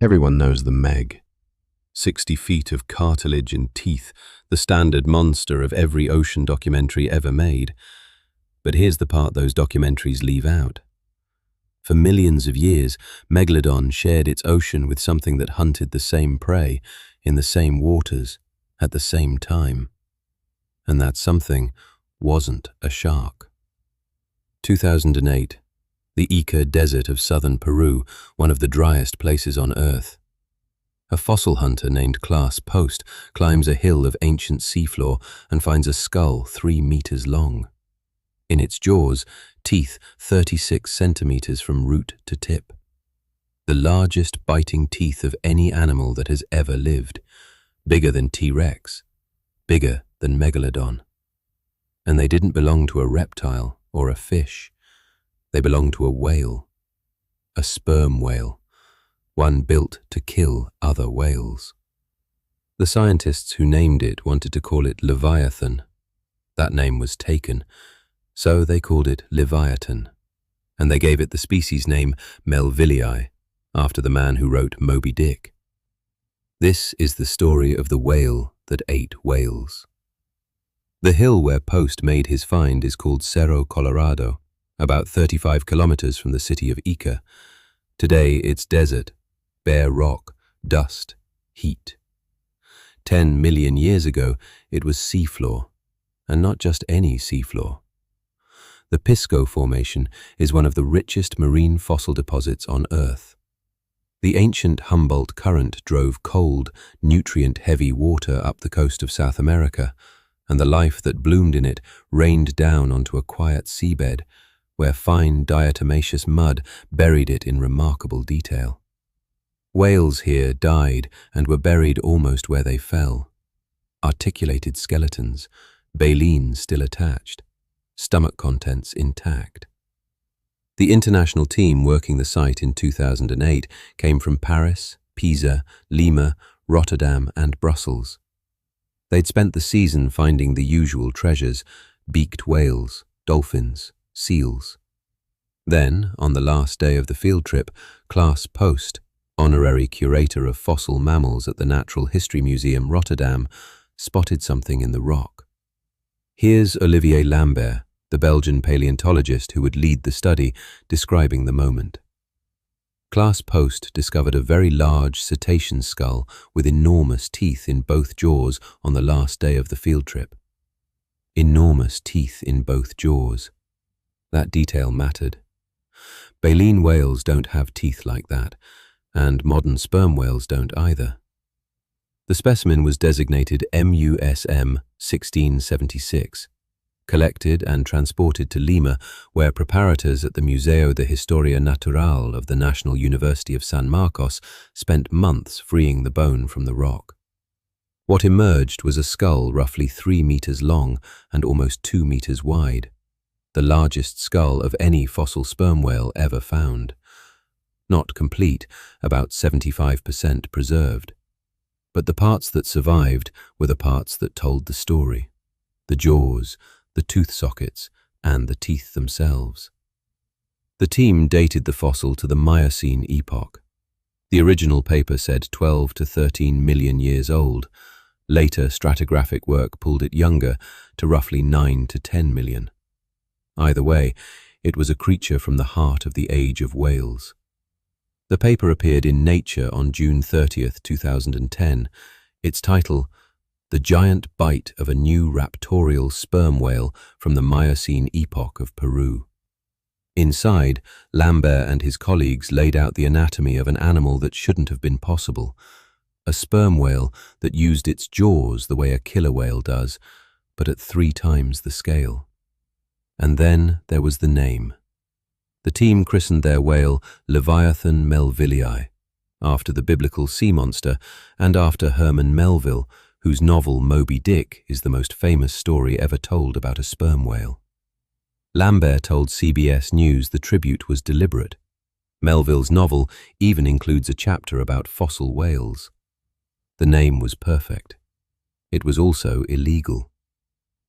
Everyone knows the Meg. 60 feet of cartilage and teeth, the standard monster of every ocean documentary ever made. But here's the part those documentaries leave out. For millions of years, Megalodon shared its ocean with something that hunted the same prey, in the same waters, at the same time. And that something wasn't a shark. 2008. The Ica Desert of southern Peru, one of the driest places on Earth. A fossil hunter named Klaas Post climbs a hill of ancient seafloor and finds a skull 3 meters long. In its jaws, teeth 36 centimeters from root to tip. The largest biting teeth of any animal that has ever lived. Bigger than T-Rex. Bigger than Megalodon. And they didn't belong to a reptile or a fish. They belonged to a whale. A sperm whale. One built to kill other whales. The scientists who named it wanted to call it Leviathan. That name was taken, so they called it Leviathan, and they gave it the species name Melvillei, after the man who wrote Moby-Dick. This is the story of the whale that ate whales. The hill where Post made his find is called Cerro Colorado, about 35 kilometers from the city of Ica. Today it's desert, bare rock, dust, heat. 10 million years ago, it was seafloor, and not just any seafloor. The Pisco Formation is one of the richest marine fossil deposits on Earth. The ancient Humboldt Current drove cold, nutrient-heavy water up the coast of South America, and the life that bloomed in it rained down onto a quiet seabed, where fine diatomaceous mud buried it in remarkable detail. Whales here died and were buried almost where they fell. Articulated skeletons, baleen still attached, stomach contents intact. The international team working the site in 2008 came from Paris, Pisa, Lima, Rotterdam and Brussels. They'd spent the season finding the usual treasures, beaked whales, dolphins, seals. Then, on the last day of the field trip, Klaas Post, honorary curator of fossil mammals at the Natural History Museum, Rotterdam, spotted something in the rock. Here's Olivier Lambert, the Belgian paleontologist who would lead the study, describing the moment. Klaas Post discovered a very large cetacean skull with enormous teeth in both jaws on the last day of the field trip. Enormous teeth in both jaws. That detail mattered. Baleen whales don't have teeth like that, and modern sperm whales don't either. The specimen was designated MUSM 1676, collected and transported to Lima, where preparators at the Museo de Historia Natural of the National University of San Marcos spent months freeing the bone from the rock. What emerged was a skull roughly 3 meters long and almost 2 meters wide, the largest skull of any fossil sperm whale ever found. Not complete, about 75% preserved. But the parts that survived were the parts that told the story. The jaws, the tooth sockets, and the teeth themselves. The team dated the fossil to the Miocene epoch. The original paper said 12 to 13 million years old. Later stratigraphic work pulled it younger to roughly 9 to 10 million. Either way, it was a creature from the heart of the age of whales. The paper appeared in Nature on June 30th, 2010. Its title, The Giant Bite of a New Raptorial Sperm Whale from the Miocene Epoch of Peru. Inside, Lambert and his colleagues laid out the anatomy of an animal that shouldn't have been possible. A sperm whale that used its jaws the way a killer whale does, but at 3 times the scale. And then there was the name. The team christened their whale Leviathan melvillei, after the biblical sea monster and after Herman Melville, whose novel Moby-Dick is the most famous story ever told about a sperm whale. Lambert told CBS News the tribute was deliberate. Melville's novel even includes a chapter about fossil whales. The name was perfect. It was also illegal.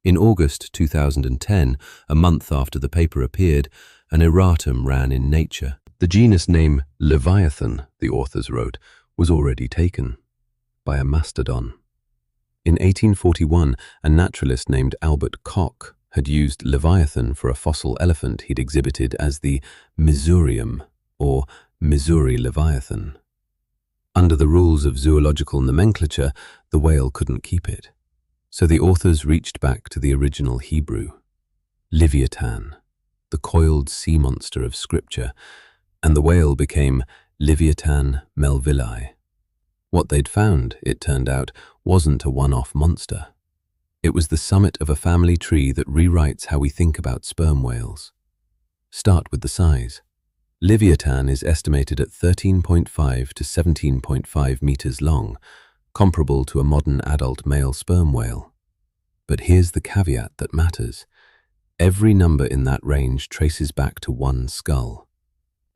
In August 2010, a month after the paper appeared, an erratum ran in Nature. The genus name Leviathan, the authors wrote, was already taken by a mastodon. In 1841, a naturalist named Albert Koch had used Leviathan for a fossil elephant he'd exhibited as the Missourium, or Missouri Leviathan. Under the rules of zoological nomenclature, the whale couldn't keep it. So the authors reached back to the original Hebrew, Livyatan, the coiled sea monster of scripture, and the whale became Livyatan melvillei. What they'd found, it turned out, wasn't a one-off monster. It was the summit of a family tree that rewrites how we think about sperm whales. Start with the size. Livyatan is estimated at 13.5 to 17.5 meters long, comparable to a modern adult male sperm whale. But here's the caveat that matters. Every number in that range traces back to one skull.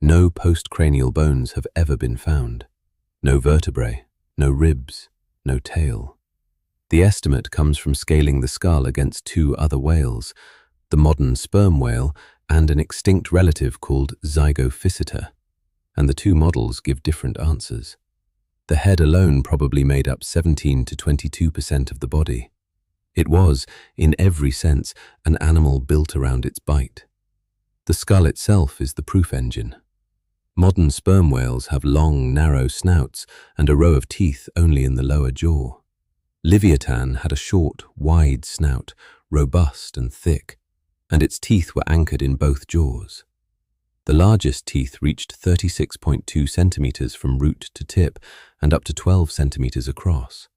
No postcranial bones have ever been found. No vertebrae, no ribs, no tail. The estimate comes from scaling the skull against two other whales, the modern sperm whale and an extinct relative called Zygophysita, and the two models give different answers. The head alone probably made up 17 to 22% of the body. It was, in every sense, an animal built around its bite. The skull itself is the proof engine. Modern sperm whales have long, narrow snouts and a row of teeth only in the lower jaw. Livyatan had a short, wide snout, robust and thick, and its teeth were anchored in both jaws. The largest teeth reached 36.2 centimeters from root to tip and up to 12 centimeters across.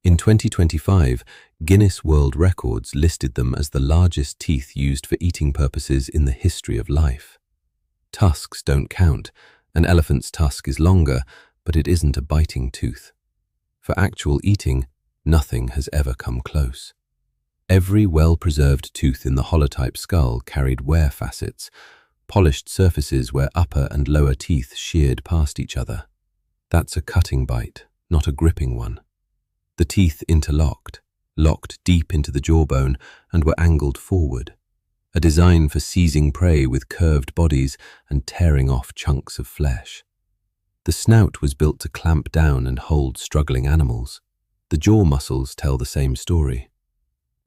In 2025, Guinness World Records listed them as the largest teeth used for eating purposes in the history of life. Tusks don't count. An elephant's tusk is longer, but it isn't a biting tooth. For actual eating, nothing has ever come close. Every well-preserved tooth in the holotype skull carried wear facets, polished surfaces where upper and lower teeth sheared past each other. That's a cutting bite, not a gripping one. The teeth interlocked, locked deep into the jawbone, and were angled forward, a design for seizing prey with curved bodies and tearing off chunks of flesh. The snout was built to clamp down and hold struggling animals. The jaw muscles tell the same story.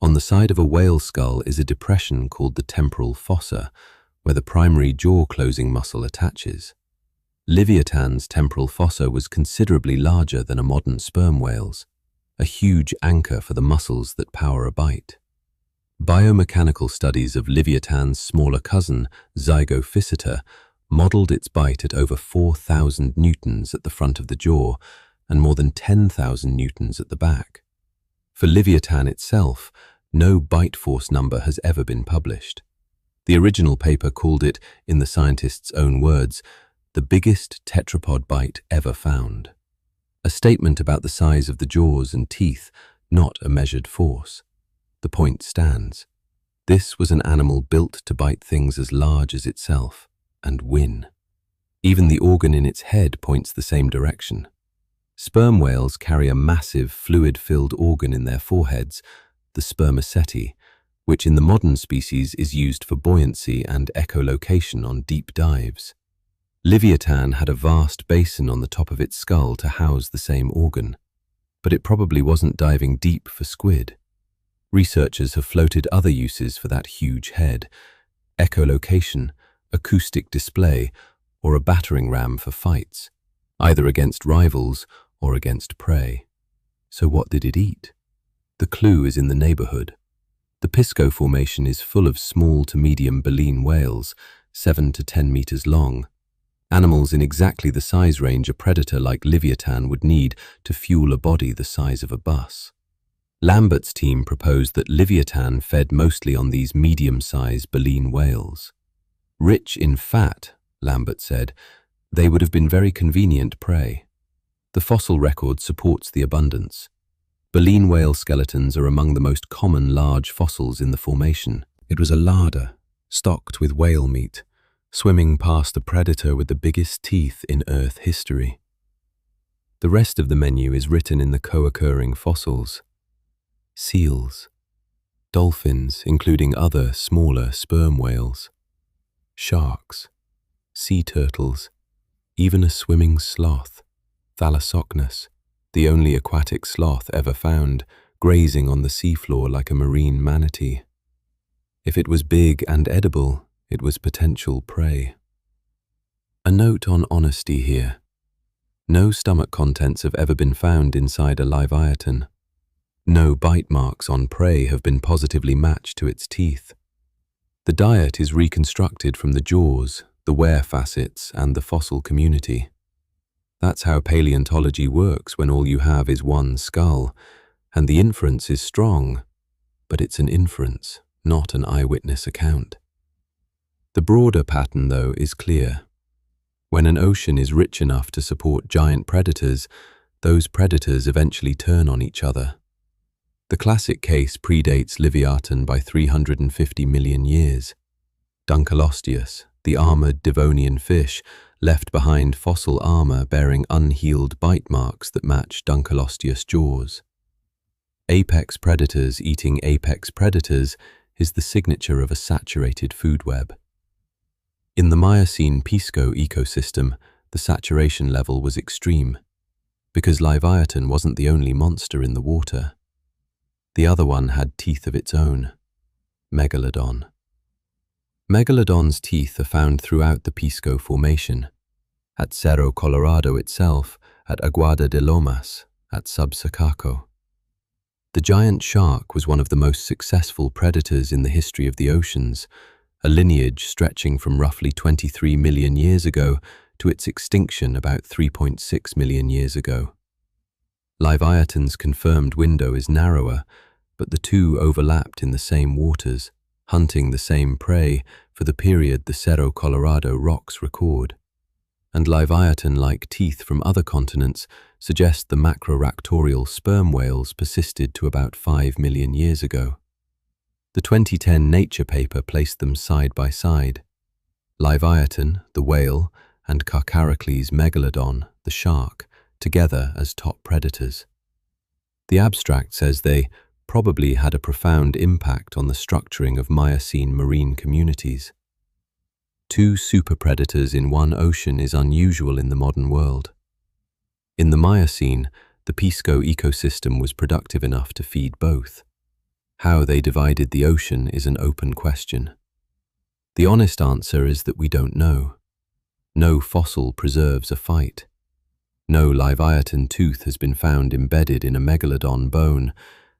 On the side of a whale skull is a depression called the temporal fossa, where the primary jaw-closing muscle attaches. Livyatan's temporal fossa was considerably larger than a modern sperm whale's, a huge anchor for the muscles that power a bite. Biomechanical studies of Livyatan's smaller cousin, Zygophysita, modeled its bite at over 4,000 newtons at the front of the jaw and more than 10,000 newtons at the back. For Livyatan itself, no bite force number has ever been published. The original paper called it, in the scientist's own words, the biggest tetrapod bite ever found. A statement about the size of the jaws and teeth, not a measured force. The point stands. This was an animal built to bite things as large as itself, and win. Even the organ in its head points the same direction. Sperm whales carry a massive fluid-filled organ in their foreheads, the spermaceti, which in the modern species is used for buoyancy and echolocation on deep dives. Livyatan had a vast basin on the top of its skull to house the same organ, but it probably wasn't diving deep for squid. Researchers have floated other uses for that huge head: echolocation, acoustic display, or a battering ram for fights, either against rivals or against prey. So what did it eat? The clue is in the neighborhood. The Pisco Formation is full of small to medium baleen whales, 7 to 10 meters long, animals in exactly the size range a predator like Livyatan would need to fuel a body the size of a bus. Lambert's team proposed that Livyatan fed mostly on these medium-sized baleen whales. Rich in fat, Lambert said, they would have been very convenient prey. The fossil record supports the abundance. Baleen whale skeletons are among the most common large fossils in the formation. It was a larder, stocked with whale meat, swimming past a predator with the biggest teeth in Earth history. The rest of the menu is written in the co-occurring fossils. Seals, dolphins, including other, smaller sperm whales, sharks, sea turtles, even a swimming sloth, Thalassocnus, the only aquatic sloth ever found, grazing on the seafloor like a marine manatee. If it was big and edible, it was potential prey. A note on honesty here. No stomach contents have ever been found inside a Leviathan. No bite marks on prey have been positively matched to its teeth. The diet is reconstructed from the jaws, the wear facets, and the fossil community. That's how paleontology works when all you have is one skull, and the inference is strong, but it's an inference, not an eyewitness account. The broader pattern, though, is clear. When an ocean is rich enough to support giant predators, those predators eventually turn on each other. The classic case predates Livyatan by 350 million years. Dunkleosteus, the armored Devonian fish, left behind fossil armor bearing unhealed bite marks that match Dunkleosteus' jaws. Apex predators eating apex predators is the signature of a saturated food web. In the Miocene Pisco ecosystem, the saturation level was extreme, because Leviathan wasn't the only monster in the water. The other one had teeth of its own, Megalodon. Megalodon's teeth are found throughout the Pisco Formation, at Cerro Colorado itself, at Aguada de Lomas, at Subsacaco. The giant shark was one of the most successful predators in the history of the oceans, a lineage stretching from roughly 23 million years ago to its extinction about 3.6 million years ago. Leviathan's confirmed window is narrower, but the two overlapped in the same waters, hunting the same prey for the period the Cerro Colorado rocks record. And Leviathan-like teeth from other continents suggest the macroraptorial sperm whales persisted to about 5 million years ago. The 2010 Nature paper placed them side by side. Leviathan, the whale, and Carcaracles megalodon, the shark, together as top predators. The abstract says they probably had a profound impact on the structuring of Miocene marine communities. Two super-predators in one ocean is unusual in the modern world. In the Miocene, the Pisco ecosystem was productive enough to feed both. How they divided the ocean is an open question. The honest answer is that we don't know. No fossil preserves a fight. No Leviathan tooth has been found embedded in a megalodon bone,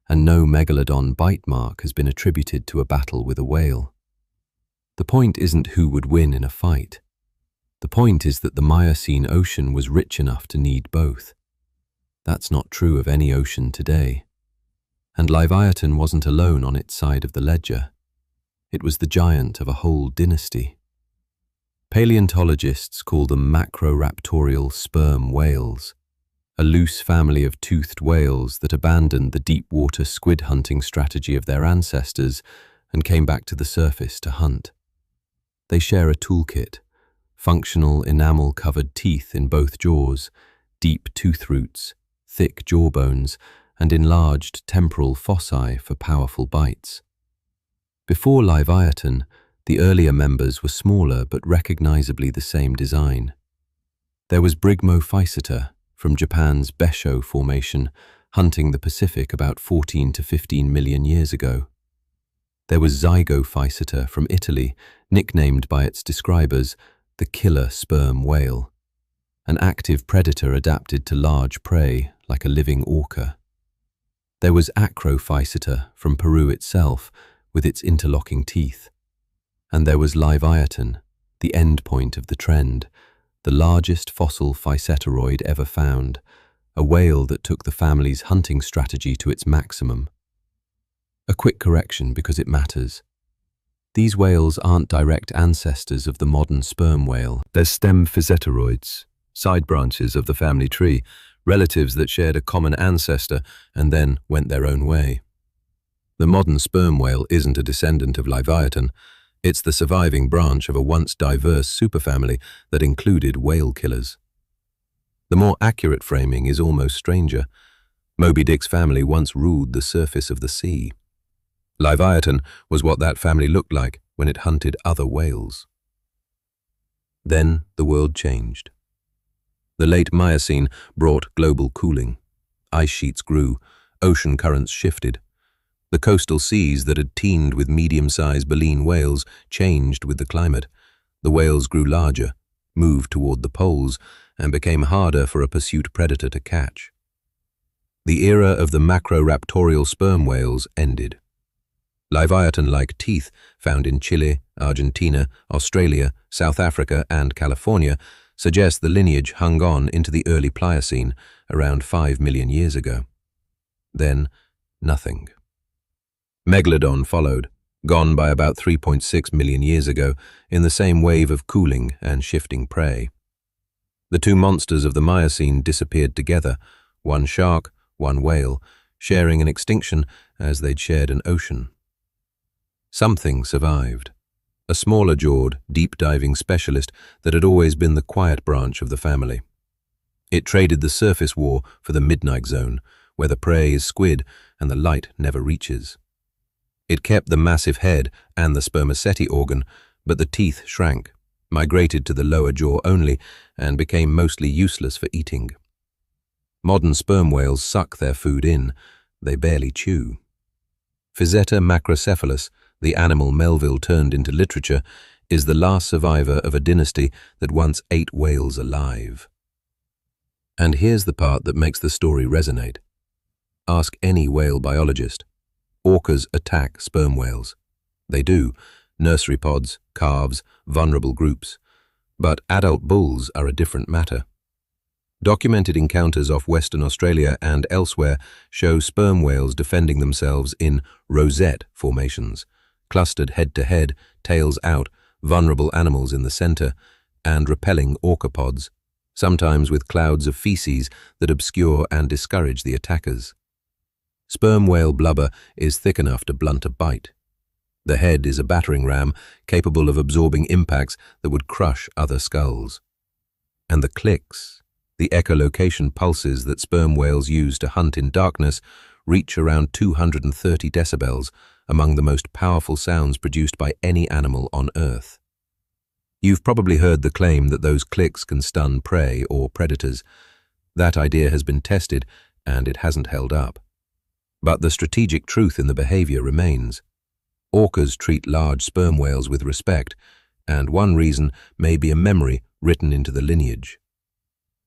and no megalodon bite mark has been attributed to a battle with a whale. The point isn't who would win in a fight. The point is that the Miocene ocean was rich enough to need both. That's not true of any ocean today. And Leviathan wasn't alone on its side of the ledger. It was the giant of a whole dynasty. Paleontologists call them macroraptorial sperm whales, a loose family of toothed whales that abandoned the deep-water squid hunting strategy of their ancestors and came back to the surface to hunt. They share a toolkit, functional enamel-covered teeth in both jaws, deep tooth roots, thick jawbones, and enlarged temporal fossae for powerful bites. Before Leviathan, the earlier members were smaller but recognizably the same design. There was Brigmophyseter from Japan's Besho Formation, hunting the Pacific about 14 to 15 million years ago. There was Zygophyseter from Italy, nicknamed by its describers the killer sperm whale, an active predator adapted to large prey like a living orca. There was Acrophyseter from Peru itself, with its interlocking teeth. And there was Leviathan, the end point of the trend, the largest fossil physeteroid ever found, a whale that took the family's hunting strategy to its maximum. A quick correction because it matters. These whales aren't direct ancestors of the modern sperm whale. They're stem physeteroids, side branches of the family tree, relatives that shared a common ancestor and then went their own way. The modern sperm whale isn't a descendant of Leviathan. It's the surviving branch of a once diverse superfamily that included whale killers. The more accurate framing is almost stranger. Moby-Dick's family once ruled the surface of the sea. Leviathan was what that family looked like when it hunted other whales. Then the world changed. The late Miocene brought global cooling. Ice sheets grew, ocean currents shifted. The coastal seas that had teemed with medium-sized baleen whales changed with the climate. The whales grew larger, moved toward the poles, and became harder for a pursuit predator to catch. The era of the macroraptorial sperm whales ended. Leviathan-like teeth found in Chile, Argentina, Australia, South Africa, and California suggest the lineage hung on into the early Pliocene, around 5 million years ago. Then, nothing. Megalodon followed, gone by about 3.6 million years ago, in the same wave of cooling and shifting prey. The two monsters of the Miocene disappeared together, one shark, one whale, sharing an extinction as they'd shared an ocean. Something survived. A smaller-jawed, deep-diving specialist that had always been the quiet branch of the family. It traded the surface war for the midnight zone, where the prey is squid and the light never reaches. It kept the massive head and the spermaceti organ, but the teeth shrank, migrated to the lower jaw only, and became mostly useless for eating. Modern sperm whales suck their food in, they barely chew. Physeter macrocephalus, the animal Melville turned into literature, is the last survivor of a dynasty that once ate whales alive. And here's the part that makes the story resonate. Ask any whale biologist. Orcas attack sperm whales. They do, nursery pods, calves, vulnerable groups. But adult bulls are a different matter. Documented encounters off Western Australia and elsewhere show sperm whales defending themselves in rosette formations, clustered head-to-head, tails out, vulnerable animals in the center, and repelling orca pods, sometimes with clouds of feces that obscure and discourage the attackers. Sperm whale blubber is thick enough to blunt a bite. The head is a battering ram capable of absorbing impacts that would crush other skulls. And the clicks, the echolocation pulses that sperm whales use to hunt in darkness, reach around 230 decibels, among the most powerful sounds produced by any animal on Earth. You've probably heard the claim that those clicks can stun prey or predators. That idea has been tested, and it hasn't held up. But the strategic truth in the behavior remains. Orcas treat large sperm whales with respect, and one reason may be a memory written into the lineage.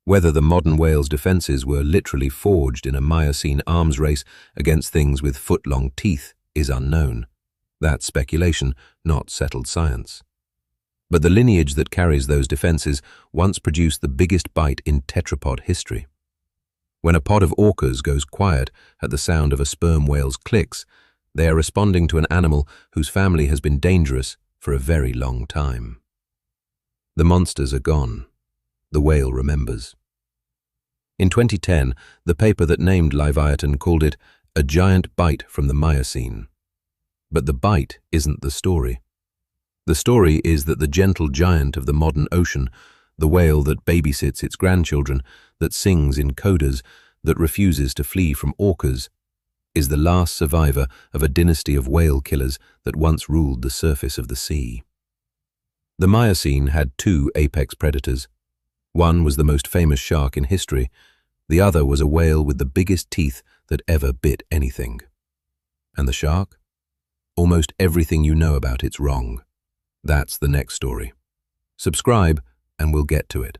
Whether the modern whale's defenses were literally forged in a Miocene arms race against things with foot-long teeth is unknown. That's speculation, not settled science. But the lineage that carries those defenses once produced the biggest bite in tetrapod history. When a pod of orcas goes quiet at the sound of a sperm whale's clicks, they are responding to an animal whose family has been dangerous for a very long time. The monsters are gone. The whale remembers. In 2010, the paper that named Leviathan called it a giant bite from the Miocene. But the bite isn't the story. The story is that the gentle giant of the modern ocean, the whale that babysits its grandchildren, that sings in codas, that refuses to flee from orcas, is the last survivor of a dynasty of whale killers that once ruled the surface of the sea. The Miocene had two apex predators. One was the most famous shark in history. The other was a whale with the biggest teeth that ever bit anything. And the shark? Almost everything you know about it's wrong. That's the next story. Subscribe and we'll get to it.